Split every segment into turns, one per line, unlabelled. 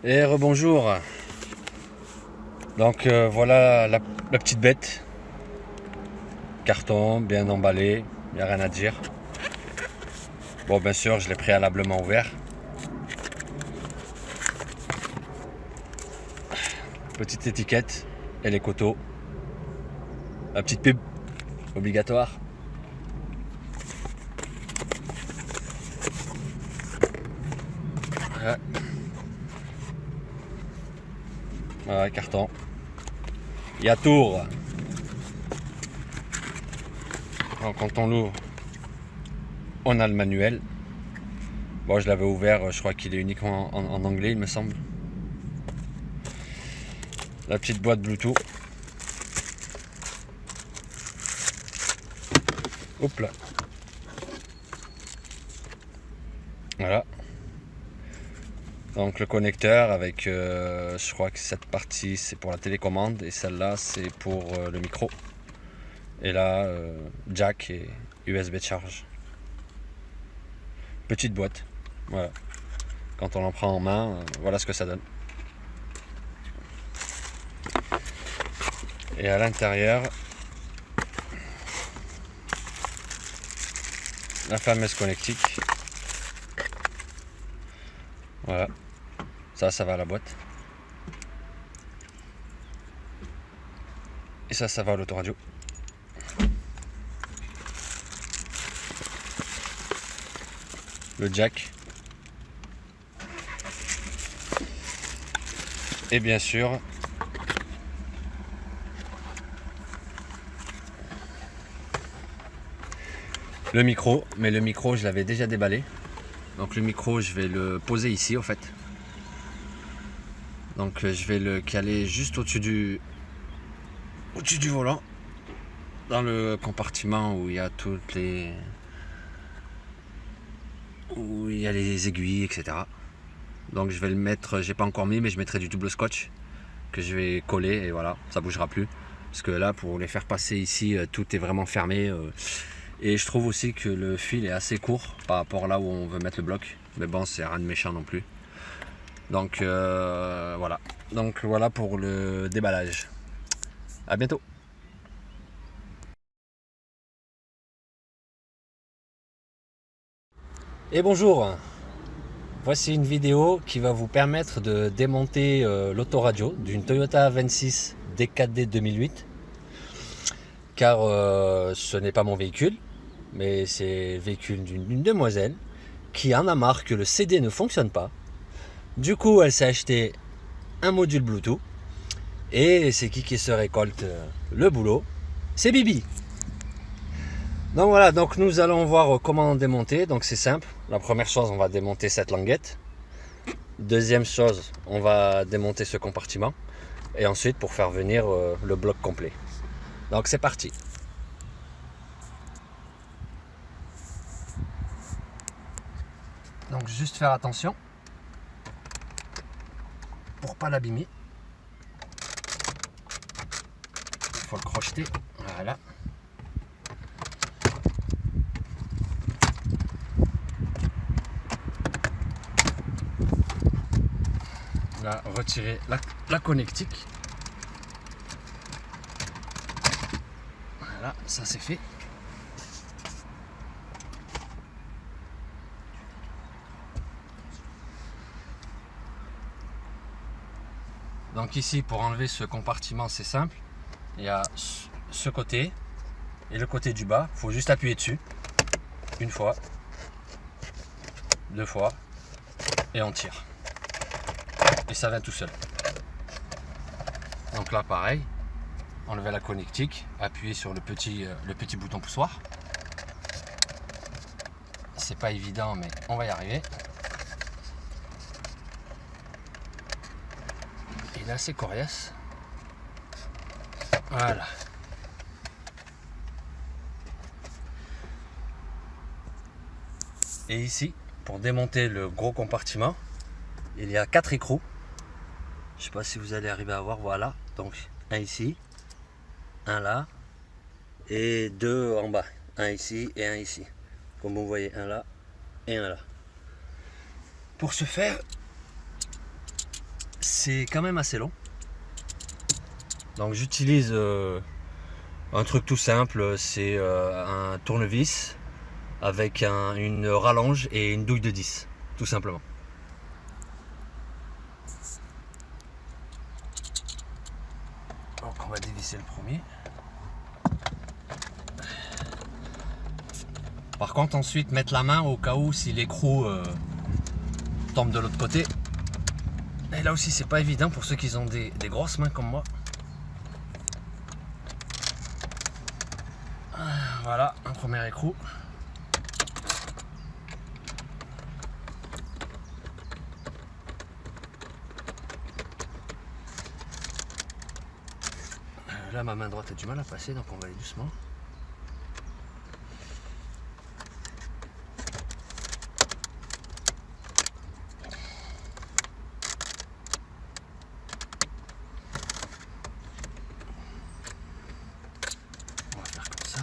Et rebonjour. Donc voilà la petite bête. Carton, bien emballé, il n'y a rien à dire. Bon, bien sûr, je l'ai préalablement ouvert. Petite étiquette et les coteaux. La petite pub obligatoire. Ouais. Ouais, carton. Il y a tour. Donc, quand on l'ouvre, on a le manuel. Bon, je l'avais ouvert, je crois qu'il est uniquement en anglais, il me semble. La petite boîte Bluetooth. Hop là. Voilà. Donc le connecteur avec, je crois que cette partie c'est pour la télécommande et celle-là c'est pour le micro. Et là, jack et USB de charge. Petite boîte. Voilà. Quand on en prend en main, voilà ce que ça donne. Et à l'intérieur, la fameuse connectique. Voilà. Ça va à la boîte. Et ça va à l'autoradio. Le jack. Et bien sûr, le micro. Mais le micro, je l'avais déjà déballé. Donc le micro, je vais le poser ici, au fait. Donc je vais le caler juste au-dessus du volant, dans le compartiment où il y a toutes les aiguilles, etc. Donc je vais le mettre, j'ai pas encore mis, mais je mettrai du double scotch que je vais coller et voilà, ça bougera plus. Parce que là, pour les faire passer ici, tout est vraiment fermé. Et je trouve aussi que le fil est assez court par rapport à là où on veut mettre le bloc. Mais bon, c'est rien de méchant non plus. Donc voilà. Donc voilà pour le déballage. À bientôt. Et bonjour. Voici une vidéo qui va vous permettre de démonter l'autoradio d'une Toyota 26 D4D 2008. Car ce n'est pas mon véhicule, mais c'est le véhicule d'une demoiselle qui en a marre que le CD ne fonctionne pas. Du coup, elle s'est acheté un module Bluetooth. Et c'est qui se récolte le boulot? C'est Bibi. Donc voilà, donc nous allons voir comment démonter. Donc c'est simple. La première chose, on va démonter cette languette. Deuxième chose, on va démonter ce compartiment. Et ensuite, pour faire venir le bloc complet. Donc c'est parti. Donc juste faire attention pour pas l'abîmer. Il faut le crocheter. Voilà. Là, retirer la connectique. Voilà, ça c'est fait. Donc ici, pour enlever ce compartiment, c'est simple. Il y a ce côté et le côté du bas. Il faut juste appuyer dessus. Une fois, deux fois, et on tire. Et ça vient tout seul. Donc là, pareil. Enlever la connectique, appuyer sur le petit bouton poussoir. C'est pas évident, mais on va y arriver. Il est assez coriace. Voilà. Et ici, pour démonter le gros compartiment, il y a 4 écrous. Je sais pas si vous allez arriver à voir, voilà. Donc un ici, un là, et deux en bas. Un ici et un ici. Comme vous voyez, un là et un là. Pour ce faire, c'est quand même assez long. Donc j'utilise un truc tout simple, c'est un tournevis avec une rallonge et une douille de 10, tout simplement. Donc on va dévisser le premier. Par contre ensuite mettre la main au cas où si l'écrou tombe de l'autre côté. Et là aussi c'est pas évident pour ceux qui ont des grosses mains comme moi. Voilà un premier écrou. Là ma main droite a du mal à passer, donc on va aller doucement. On va faire comme ça.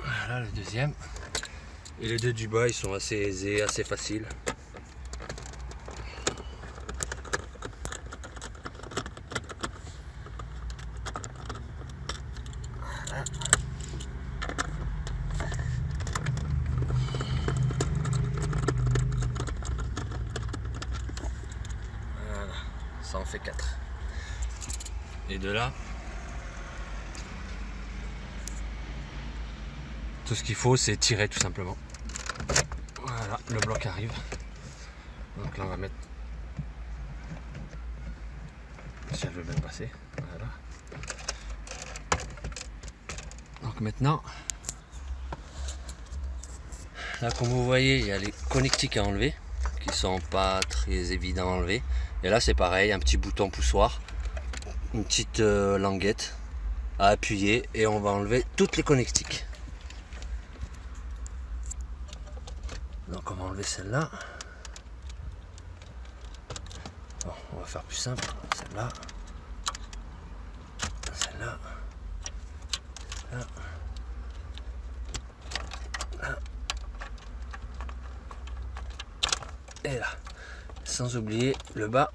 Voilà le deuxième. Et les deux du bas, ils sont assez aisés, assez faciles. Voilà. Voilà. Ça en fait 4. Et de là, tout ce qu'il faut, c'est tirer tout simplement. Voilà, le bloc arrive. Donc là, on va mettre. Si elle veut bien passer. Voilà. Donc maintenant, là, comme vous voyez, il y a les connectiques à enlever qui sont pas très évidents à enlever. Et là, c'est pareil, un petit bouton poussoir, une petite languette à appuyer et on va enlever toutes les connectiques. Donc on va enlever celle-là. Bon, on va faire plus simple. Celle-là. Celle-là. Là. Là. Et là. Sans oublier le bas.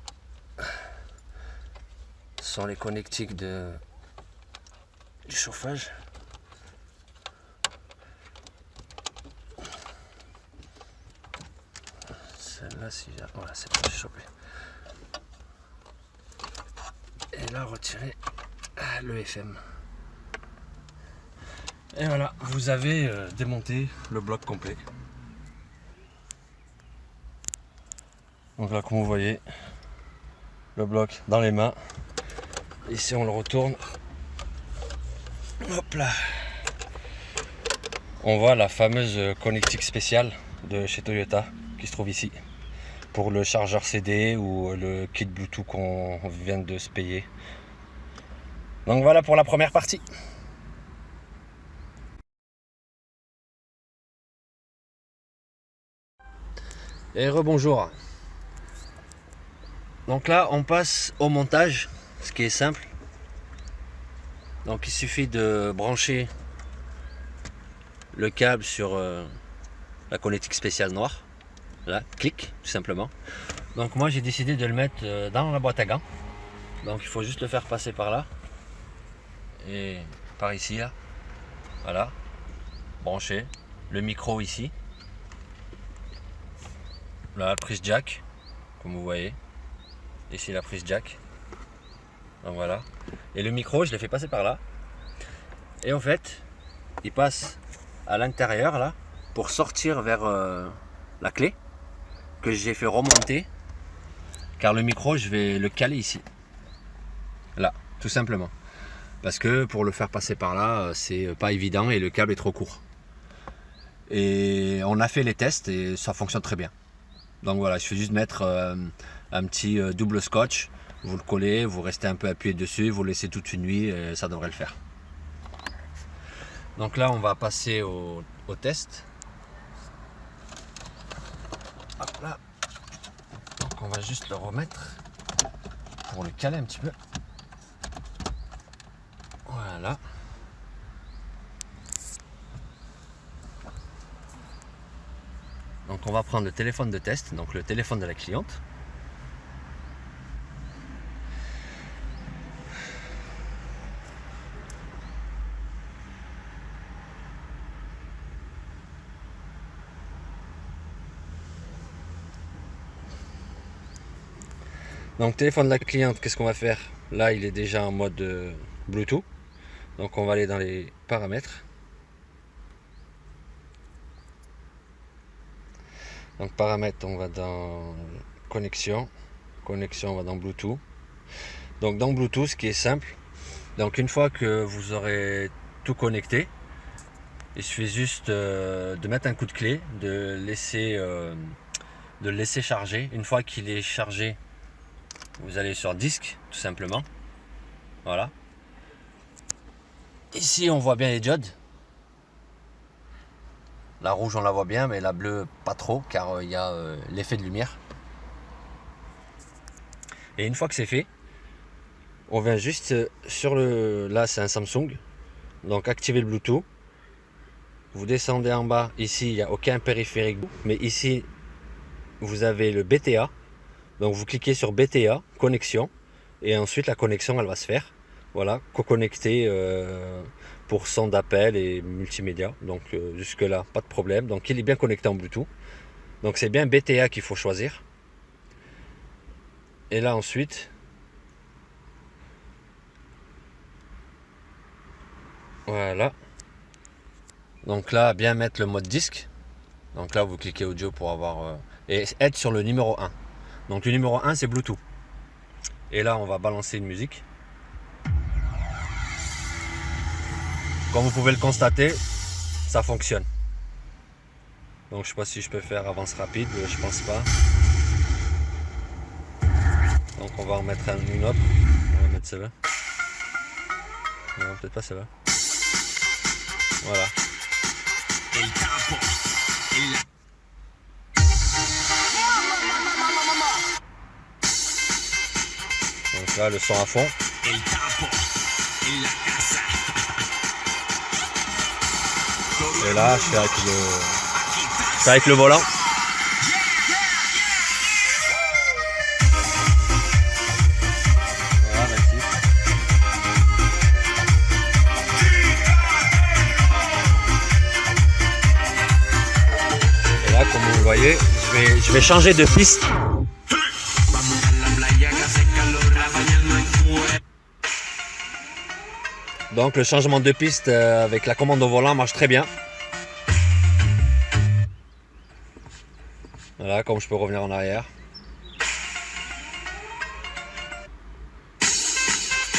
Ce sont les connectiques du chauffage. Celle-là, si voilà, c'est pas chopé. Et là, retirer le FM. Et voilà, vous avez démonté le bloc complet. Donc là, comme vous voyez, le bloc dans les mains. Ici, on le retourne. Hop là. On voit la fameuse connectique spéciale de chez Toyota qui se trouve ici pour le chargeur CD ou le kit Bluetooth qu'on vient de se payer. Donc voilà pour la première partie. Et rebonjour. Donc là on passe au montage, ce qui est simple. Donc il suffit de brancher le câble sur la connectique spéciale noire. Là, clic, tout simplement. Donc moi j'ai décidé de le mettre dans la boîte à gants. Donc il faut juste le faire passer par là. Et par ici, là. Voilà. Brancher. Le micro ici. Là, la prise jack, comme vous voyez. Ici la prise jack. Donc voilà. Et le micro, je l'ai fait passer par là. Et en fait, il passe à l'intérieur là pour sortir vers la clé que j'ai fait remonter, car le micro je vais le caler ici, là, tout simplement, parce que pour le faire passer par là c'est pas évident et le câble est trop court. Et on a fait les tests et ça fonctionne très bien. Donc voilà, je fais juste mettre un petit double scotch vous le collez, vous restez un peu appuyé dessus, vous laissez toute une nuit et ça devrait le faire. Donc là on va passer au test. Hop là. Donc on va juste le remettre pour le caler un petit peu. Voilà. Donc on va prendre le téléphone de test, donc le téléphone de la cliente. Donc téléphone de la cliente, qu'est-ce qu'on va faire? Là il est déjà en mode Bluetooth. Donc on va aller dans les paramètres. Donc paramètres, on va dans connexion. Connexion, on va dans Bluetooth. Donc dans Bluetooth, ce qui est simple, donc une fois que vous aurez tout connecté, il suffit juste de mettre un coup de clé, de le laisser charger. Une fois qu'il est chargé, vous allez sur disque, tout simplement. Voilà. Ici, on voit bien les diodes. La rouge, on la voit bien, mais la bleue, pas trop, car il y a l'effet de lumière. Et une fois que c'est fait, on vient juste sur le... Là, c'est un Samsung. Donc, activer le Bluetooth. Vous descendez en bas. Ici, il n'y a aucun périphérique. Mais ici, vous avez le BTA. Donc, vous cliquez sur BTA, connexion. Et ensuite, la connexion, elle va se faire. Voilà, co-connecté pour son d'appel et multimédia. Donc, jusque-là, pas de problème. Donc, il est bien connecté en Bluetooth. Donc, c'est bien BTA qu'il faut choisir. Et là, ensuite... Voilà. Donc là, bien mettre le mode disque. Donc là, vous cliquez audio pour avoir... et être sur le numéro 1. Donc le numéro 1, c'est Bluetooth. Et là, on va balancer une musique. Comme vous pouvez le constater, ça fonctionne. Donc je sais pas si je peux faire avance rapide, je pense pas. Donc on va en mettre une autre. On va mettre celle-là. Non, peut-être pas celle-là. Voilà. Donc là, le son à fond. Et là, je fais avec le volant. Voilà, merci. Et là, comme vous le voyez, je vais changer de piste. Donc le changement de piste avec la commande au volant marche très bien. Voilà, comme je peux revenir en arrière.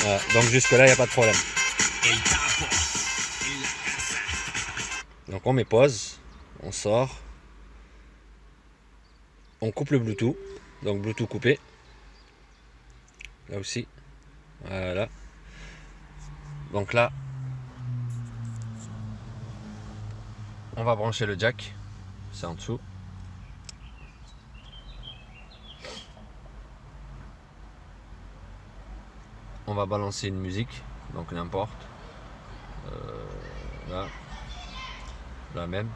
Voilà, donc jusque là il n'y a pas de problème. Donc on met pause, on sort, on coupe le Bluetooth, donc Bluetooth coupé, là aussi, voilà. Donc là, on va brancher le jack, c'est en dessous. On va balancer une musique, donc n'importe. Là, la même.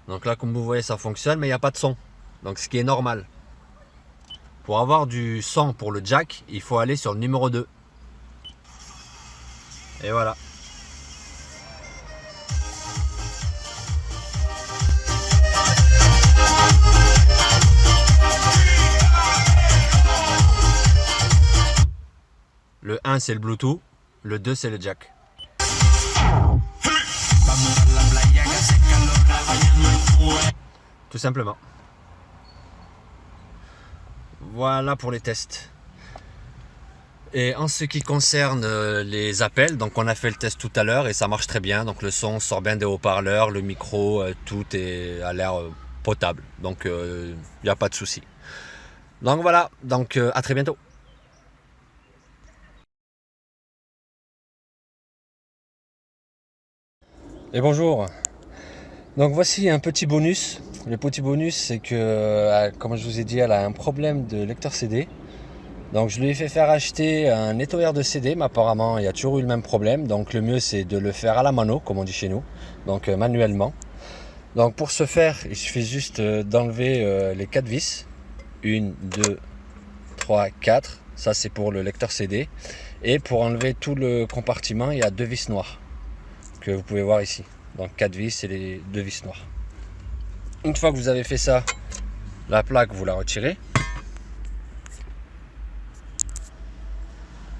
Donc là, comme vous voyez, ça fonctionne, mais il n'y a pas de son. Donc ce qui est normal. Pour avoir du son pour le jack, il faut aller sur le numéro 2. Et voilà. Le 1 c'est le Bluetooth, le 2 c'est le jack. Tout simplement. Voilà pour les tests. Et en ce qui concerne les appels, donc on a fait le test tout à l'heure et ça marche très bien. Donc le son sort bien des haut-parleurs, le micro, tout a l'air potable. Donc il n'y a pas de souci. Donc voilà, donc à très bientôt. Et bonjour. Donc voici un petit bonus. Le petit bonus, c'est que, comme je vous ai dit, elle a un problème de lecteur CD. Donc je lui ai fait faire acheter un nettoyeur de CD, mais apparemment il y a toujours eu le même problème. Donc le mieux c'est de le faire à la mano, comme on dit chez nous, donc manuellement. Donc pour ce faire, il suffit juste d'enlever les 4 vis. 1, 2, 3, 4. Ça c'est pour le lecteur CD. Et pour enlever tout le compartiment, il y a 2 vis noires que vous pouvez voir ici. Donc 4 vis et les 2 vis noires. Une fois que vous avez fait ça, la plaque vous la retirez.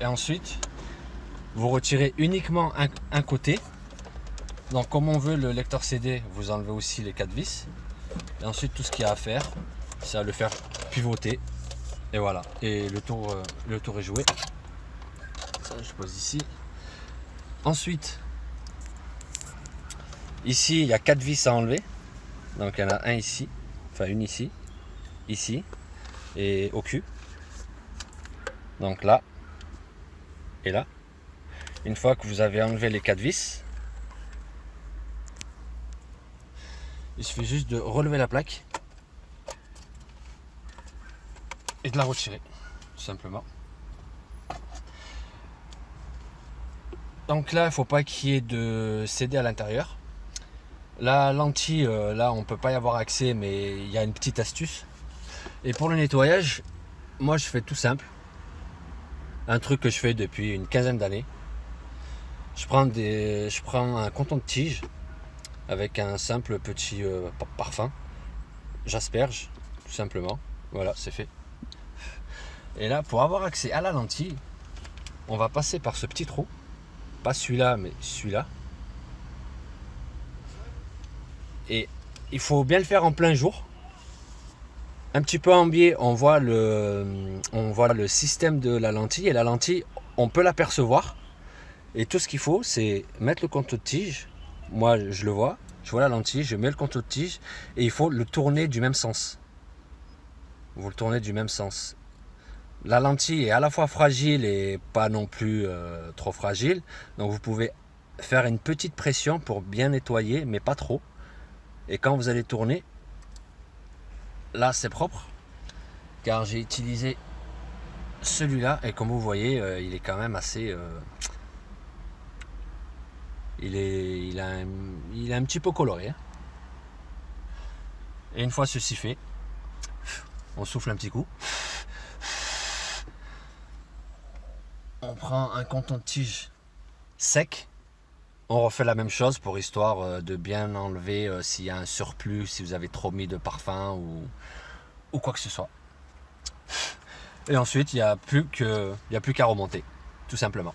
Et ensuite, vous retirez uniquement un côté. Donc comme on veut le lecteur CD, vous enlevez aussi les 4 vis. Et ensuite tout ce qu'il y a à faire, c'est à le faire pivoter. Et voilà. Et le tour est joué. Ça je pose ici. Ensuite, ici il y a 4 vis à enlever. Donc il y en a un ici, enfin une ici, ici et au cul. Donc là et là. Une fois que vous avez enlevé les 4 vis, il suffit juste de relever la plaque et de la retirer, tout simplement. Donc là, il ne faut pas qu'il y ait de CD à l'intérieur. La lentille, là, on ne peut pas y avoir accès, mais il y a une petite astuce. Et pour le nettoyage, moi, je fais tout simple. Un truc que je fais depuis une quinzaine d'années. Je prends un coton de tige avec un simple petit parfum. J'asperge, tout simplement. Voilà, c'est fait. Et là, pour avoir accès à la lentille, on va passer par ce petit trou. Pas celui-là, mais celui-là. Et il faut bien le faire en plein jour. Un petit peu en biais, on voit le système de la lentille. Et la lentille, on peut l'apercevoir. Et tout ce qu'il faut, c'est mettre le contour de tige. Moi, je le vois. Je vois la lentille, je mets le contour de tige. Et il faut le tourner du même sens. Vous le tournez du même sens. La lentille est à la fois fragile et pas non plus trop fragile. Donc vous pouvez faire une petite pression pour bien nettoyer, mais pas trop. Et quand vous allez tourner, là c'est propre. Car j'ai utilisé celui-là. Et comme vous voyez, il est quand même assez... il est un petit peu coloré. Hein. Et une fois ceci fait, on souffle un petit coup. On prend un coton de tige sec. On refait la même chose pour histoire de bien enlever s'il y a un surplus, si vous avez trop mis de parfum ou quoi que ce soit. Et ensuite, il n'y a plus qu'à remonter, tout simplement.